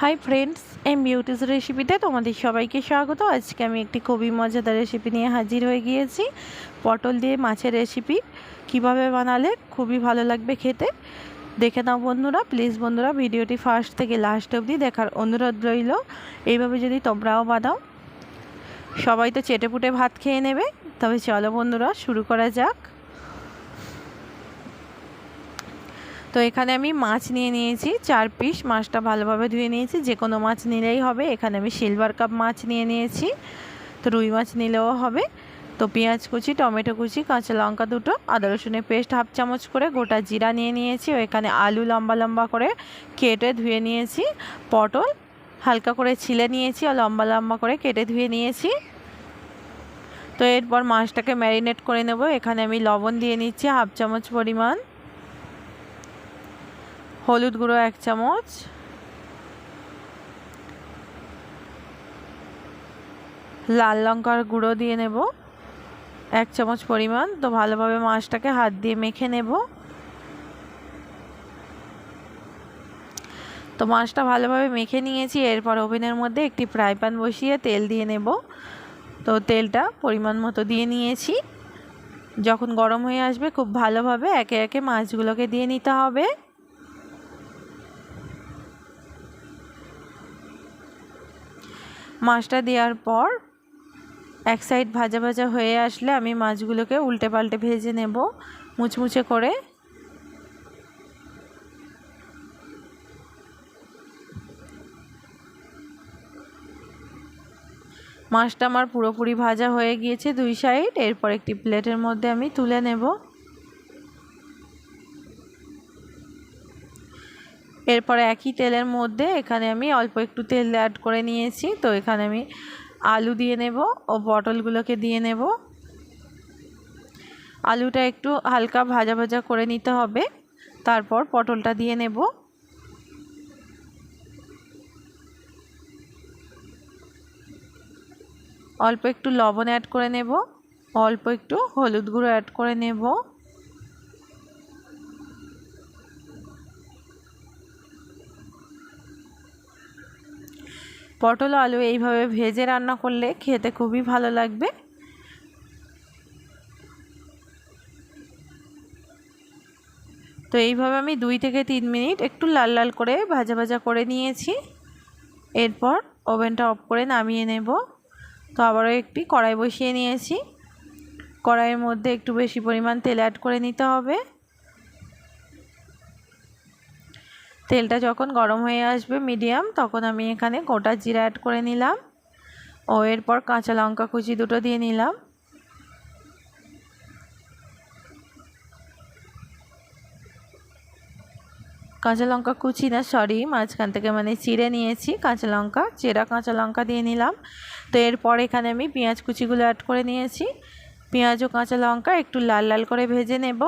Hi friends, M beauties রেসিপিতে তোমাদের সবাইকে স্বাগত। আজকে আমি একটি খুবই মজাদার রেসিপি নিয়ে হাজির হয়ে গিয়েছি। পটল দিয়ে মাছের রেসিপি কিভাবে বানালে খুবই ভালো লাগবে খেতে, দেখে নাও বন্ধুরা। প্লিজ বন্ধুরা, ভিডিওটি ফার্স্ট থেকে লাস্ট অবধি দেখার অনুরোধ রইল। এইভাবে যদি তোমরাও বানাও, সবাই তো চেটেপুটে ভাত খেয়ে নেবে। তবে চলো বন্ধুরা, শুরু করা যাক। তো এখানে আমি মাছ নিয়ে নিয়েছি 4 পিস। মাছটা ভালোভাবে ধুয়ে নিয়েছি, যে কোনো মাছ নিলেই হবে। এখানে আমি সিলভার কাপ মাছ নিয়ে নিয়েছি, তো রুই মাছ নিলেও হবে। তো পেঁয়াজ কুচি, টমেটো কুচি, কাঁচা লঙ্কা দুটো, আদা রসুনের পেস্ট হাফ চামচ করে, গোটা জিরা নিয়ে নিয়েছি। ও এখানে আলু লম্বা লম্বা করে কেটে ধুয়ে নিয়েছি। পটল হালকা করে ছিলে নিয়েছি আর লম্বা লম্বা করে কেটে ধুয়ে নিয়েছি। তো এরপর মাছটাকে ম্যারিনেট করে নেব। এখানে আমি লবণ দিয়ে নিচ্ছি হাফ চামচ পরিমাণ, হলুদ গুঁড়ো 1 চামচ, লাল লঙ্কার গুঁড়ো দিয়ে নেব 1 চামচ পরিমাণ। তো ভালোভাবে মাছটাকে হাত দিয়ে মেখে নেব। তো মাছটা ভালোভাবে মেখে নিয়েছি। এরপর ওভেনের মধ্যে একটি ফ্রাই প্যান বসিয়ে তেল দিয়ে নেব। তো তেলটা পরিমাণ মতো দিয়ে নিয়েছি। যখন গরম হয়ে আসবে, খুব ভালোভাবে একে একে মাছগুলোকে দিয়ে নিতে হবে। মাছটা দেওয়ার পর এক সাইড ভাজা ভাজা হয়ে আসলে আমি মাছগুলোকে উল্টে পাল্টে ভেজে নেব মুচমুচে করে। মাছটা আমার পুরোপুরি ভাজা হয়ে গিয়েছে 2 সাইড। এরপর একটি প্লেটের মধ্যে আমি তুলে নেব। এরপর একই তেলের মধ্যে এখানে আমি অল্প একটু তেল অ্যাড করে নিয়েছি। তো এখানে আমি আলু দিয়ে নেব ও পটলগুলোকে দিয়ে নেব। আলুটা একটু হালকা ভাজা ভাজা করে নিতে হবে। তারপর পটলটা দিয়ে নেব। অল্প একটু লবণ অ্যাড করে নেব, অল্প একটু হলুদ গুঁড়ো অ্যাড করে নেব। পটল আলু এইভাবে ভেজে রান্না করলে খেতে খুবই ভালো লাগবে। তো এইভাবে আমি 2 থেকে 3 মিনিট একটু লাল লাল করে ভাজা ভাজা করে নিয়েছি। এরপর ওভেনটা অফ করে নামিয়ে নেব। তো আবারও একটি কড়াই বসিয়ে নিয়েছি। কড়াইয়ের মধ্যে একটু বেশি পরিমাণ তেল অ্যাড করে নিতে হবে। তেলটা যখন গরম হয়ে আসবে মিডিয়াম, তখন আমি এখানে গোটা জিরা অ্যাড করে নিলাম ও এরপর কাঁচা লঙ্কা কুচি দুটো দিয়ে নিলাম। কাঁচা লঙ্কা কুচি না, সরি, মাঝখান থেকে চিড়ে নিয়েছি কাঁচা লঙ্কা, চেরা কাঁচা লঙ্কা দিয়ে নিলাম। তো এরপর এখানে আমি পেঁয়াজ কুচিগুলো অ্যাড করে নিয়েছি। পেঁয়াজ ও কাঁচা লঙ্কা একটু লাল লাল করে ভেজে নেব।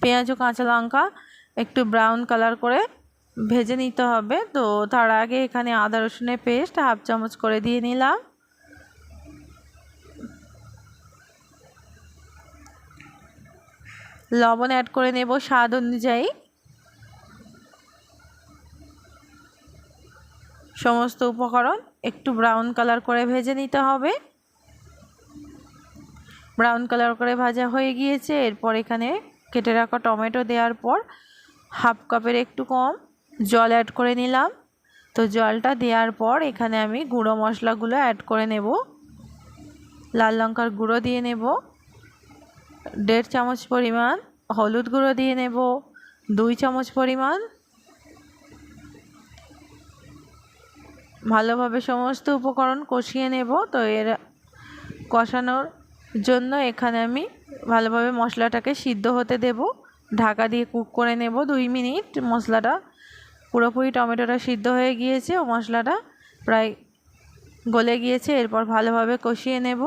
পেঁয়াজ ও কাঁচা লঙ্কা একটু ব্রাউন কালার করে ভেজে নিতে হবে। তো তার আগে এখানে আদা রসুনের পেস্ট হাফ চামচ করে দিয়ে নিলাম। লবণ অ্যাড করে নেব স্বাদ অনুযায়ী। সমস্ত উপকরণ একটু ব্রাউন কালার করে ভেজে নিতে হবে। ব্রাউন কালার করে ভাজা হয়ে গিয়েছে। এরপর এখানে কেটে রাখা টমেটো দেওয়ার পর হাফ কাপের একটু কম জল অ্যাড করে নিলাম। তো জলটা দেওয়ার পর এখানে আমি গুঁড়ো মশলাগুলো অ্যাড করে নেব। লাল লঙ্কার গুঁড়ো দিয়ে নেব 1.5 চামচ পরিমাণ, হলুদ গুঁড়ো দিয়ে নেব 2 চামচ পরিমাণ। ভালোভাবে সমস্ত উপকরণ কষিয়ে নেব। তো এর কষানোর জন্য এখানে আমি ভালোভাবে মশলাটাকে সিদ্ধ হতে দেব। ঢাকা দিয়ে কুক করে নেব 2 মিনিট। মশলাটা পুরোপুরি, টমেটোটা সিদ্ধ হয়ে গিয়েছে ও মশলাটা প্রায় গলে গিয়েছে। এরপর ভালোভাবে কষিয়ে নেব।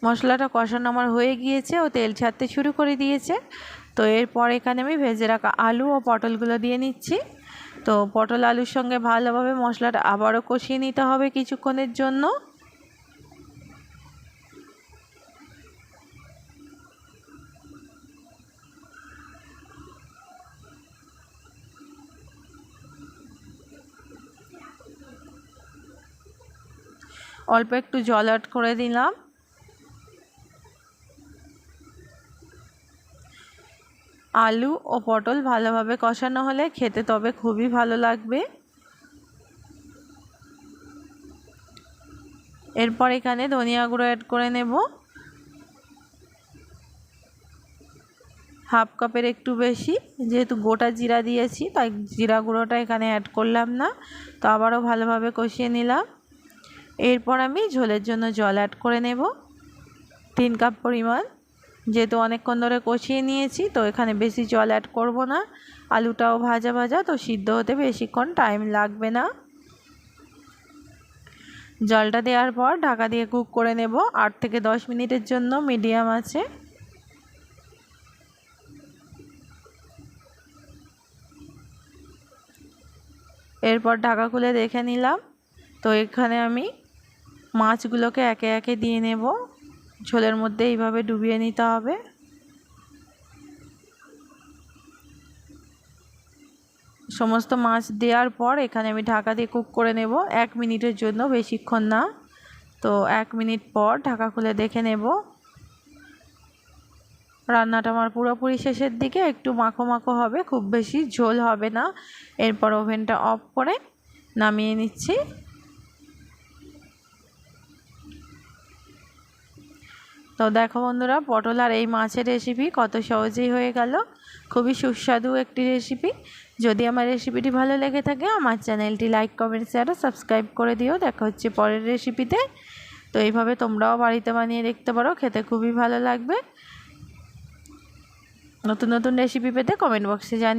মশলাটা কষানো আমার হয়ে গিয়েছে ও তেল ছাড়তে শুরু করে দিয়েছে। তো এরপর এখানে আমি ভেজে রাখা আলু ও পটলগুলো দিয়ে নিচ্ছি। তো পটল আলুর সঙ্গে ভালোভাবে মশলাটা আবারও কষিয়ে নিতে হবে কিছুক্ষণের জন্য। অল্প একটু জল অ্যাড করে দিলাম। আলু ও পটল ভালোভাবে কষানো হলে খেতে তবে খুবই ভালো লাগবে। এরপর এখানে ধনিয়া গুঁড়ো অ্যাড করে নেব, হাফ কাপের একটু বেশি, যেহেতু গোটা জিরা দিয়েছি তাই জিরা গুঁড়োটা এখানে অ্যাড করলাম না। তো আবারও ভালোভাবে কষিয়ে নিলাম। এরপর আমি ঝোলের জন্য জল অ্যাড করে নেব 3 কাপ পরিমাণ। যেহেতু অনেকক্ষণ ধরে কষিয়ে নিয়েছি তো এখানে বেশি জল অ্যাড করব না। আলুটাও ভাজা ভাজা, তো সিদ্ধ হতে বেশিক্ষণ টাইম লাগবে না। জলটা দেওয়ার পর ঢাকা দিয়ে কুক করে নেব 8 থেকে 10 মিনিটের জন্য মিডিয়াম আছে। এরপর ঢাকা খুলে দেখে নিলাম। তো এখানে আমি মাছগুলোকে একে একে দিয়ে নেব। ঝোলের মধ্যে এইভাবে ডুবিয়ে নিতে হবে। সমস্ত মাছ দেওয়ার পর এখানে আমি ঢাকা দিয়ে কুক করে নেব 1 মিনিটের জন্য, বেশিক্ষণ না। তো 1 মিনিট পর ঢাকা খুলে দেখে নেব। রান্নাটা আমার পুরোপুরি শেষের দিকে, একটু মাখো মাখো হবে, খুব বেশি ঝোল হবে না। এরপর ওভেনটা অফ করে নামিয়ে নিচ্ছি। তো দেখো বন্ধুরা, পটল আর এই মাছের রেসিপি কত সহজেই হয়ে গেল। খুবই সুস্বাদু একটি রেসিপি। যদি আমার রেসিপিটি ভালো লেগে থাকে আমার চ্যানেলটি লাইক কমেন্ট শেয়ার ও সাবস্ক্রাইব করে দিও। দেখা হচ্ছে পরের রেসিপিতে। তো এইভাবে তোমরাও বাড়িতে বানিয়ে দেখতে পারো, খেতে খুবই ভালো লাগবে। নতুন নতুন রেসিপি পেতে কমেন্ট বক্সে জানিয়ে